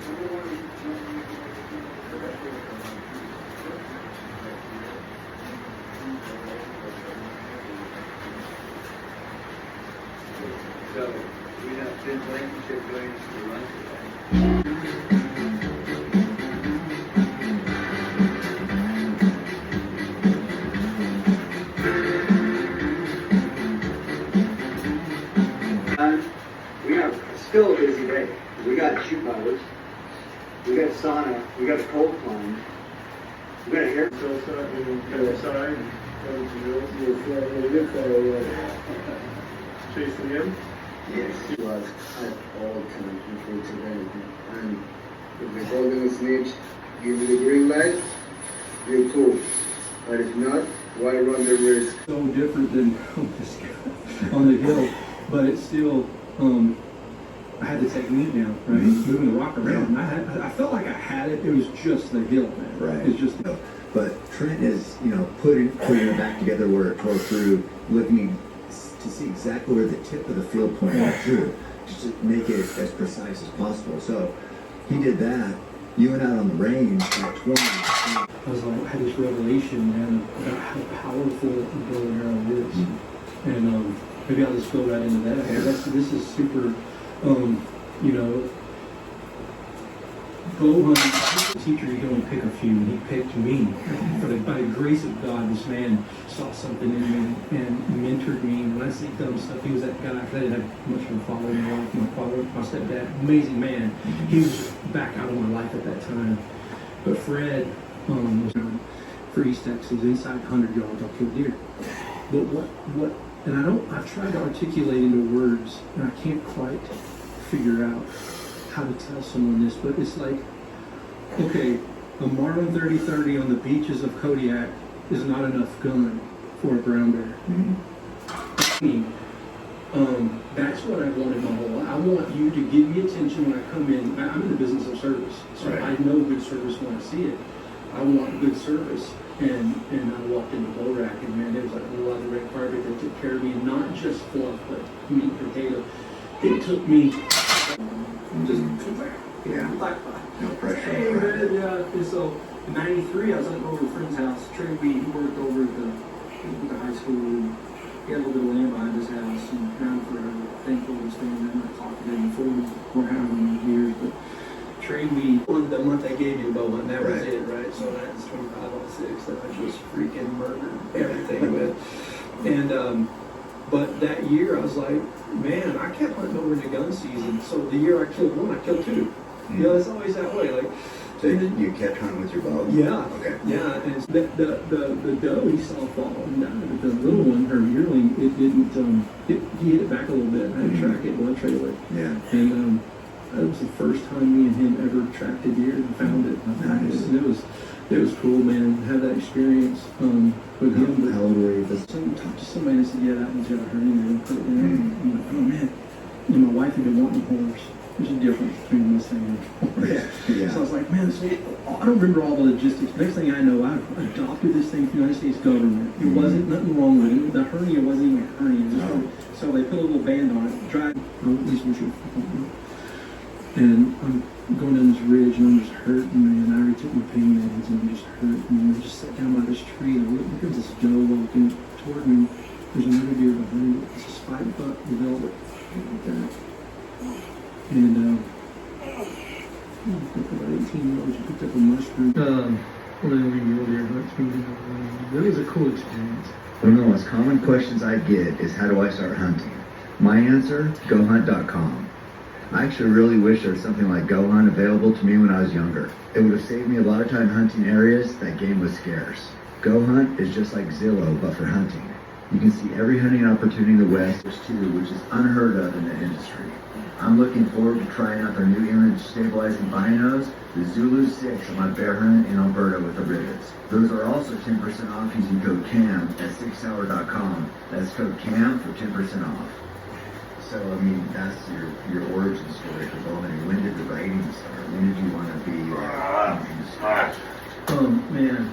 So we have 10 blanket going to the run today. We have still a busy day. We got shoe powers, we got sauna, we got a cold plunge, we got a hair. So outside, chasing him. Yes, he was at all times before today. And if the ball gonna snitch, give me the green light, you're cool. But if not, why run the risk? So different than on the hill, but it's still, I had the technique down, right? Moving the rock around. And I felt like I had it. It was just the hill, man. Right. It's just. But Trent is, putting it back together where it tore through, looking to see exactly where the tip of the field point went through, just to make it as precise as possible. So he did that. You went out on the range at 20. I was like, I had this revelation, man, about how powerful the bow and arrow is, and maybe I'll just go right into that. This is super, bow hunting. Teacher, you can only pick a few, and he picked me. By the grace of God, this man saw something in me and mentored me. When I say dumb stuff, he was that guy. I didn't have much of a father in my life. My father, my stepdad, amazing man. He was back out of my life at that time. But Fred was for East Texas, inside 100 yards, I'll kill deer. But what, and I've tried to articulate into words, and I can't quite figure out how to tell someone this, but it's like, okay, a Marlin 30-30 on the beaches of Kodiak is not enough gun for a brown bear. That's what I wanted my whole life. I want you to give me attention when I come in. I'm in the business of service, so I know good service when I see it. I want good service. And I walked in the bow rack, and man, there was like a lot of red carpet that took care of me, and not just fluff, but meat and potato. It took me just, No pressure. hey, man, yeah. And so in '93, I was over at a friend's house. Trey Weed, he worked over at the high school. He had a little bit of land behind his house, and around for thankful to stand. I'm not talking to him for how many years, but Trey Weed, the month I gave you a bow hunt, that was it, right? So that's 25 on 6 that I just freaking murdered everything with. And but that year I was like, man, I kept hunting over into gun season. So the year I killed one, I killed two. It's always that way. Like, So you kept hunting with your bow? yeah. Okay. Yeah, and the doe he saw fall and died. The little one, her yearling, it didn't. He hit it back a little bit. I had to track it, one trailer. Yeah. And that was the first time me and him ever tracked a deer and found it. Nice. And it was cool, man. Have that experience with him. But How old were you? talked to somebody and said, yeah, that one's got a hernia. And put it in. I'm like, oh man. My wife had been wanting a horse. There's a difference between a Mustang and a horse. Yeah. So I was like, man, so I don't remember all the logistics. Next thing I know, I adopted this thing from the United States government. It wasn't nothing wrong with it. The hernia wasn't even a hernia. So they put a little band on it. At least we should. And I'm going down this ridge and I'm just hurting, man. I already took my pain meds and I'm just hurting. And I just sat down by this tree and look at this doe walking toward me. There's another deer behind it. It's a spike buck with velvet like that. And about 18 years, I picked up a mushroom. 11-year-old deer hunts me down. That was a cool experience. One of the most common questions I get is, how do I start hunting? My answer, gohunt.com. I actually really wish there was something like Go Hunt available to me when I was younger. It would have saved me a lot of time hunting areas that game was scarce. Go Hunt is just like Zillow, but for hunting. You can see every hunting opportunity in the West, which is unheard of in the industry. I'm looking forward to trying out their new image stabilizing binos, the Zulu 6 on my bear hunt in Alberta with the rivets. Those are also 10% off using code CAM at 6hour.com. That's code CAM for 10% off. So, I mean, that's your origin story for bow hunting. When did the writing start? When did you want to be hunting? Man,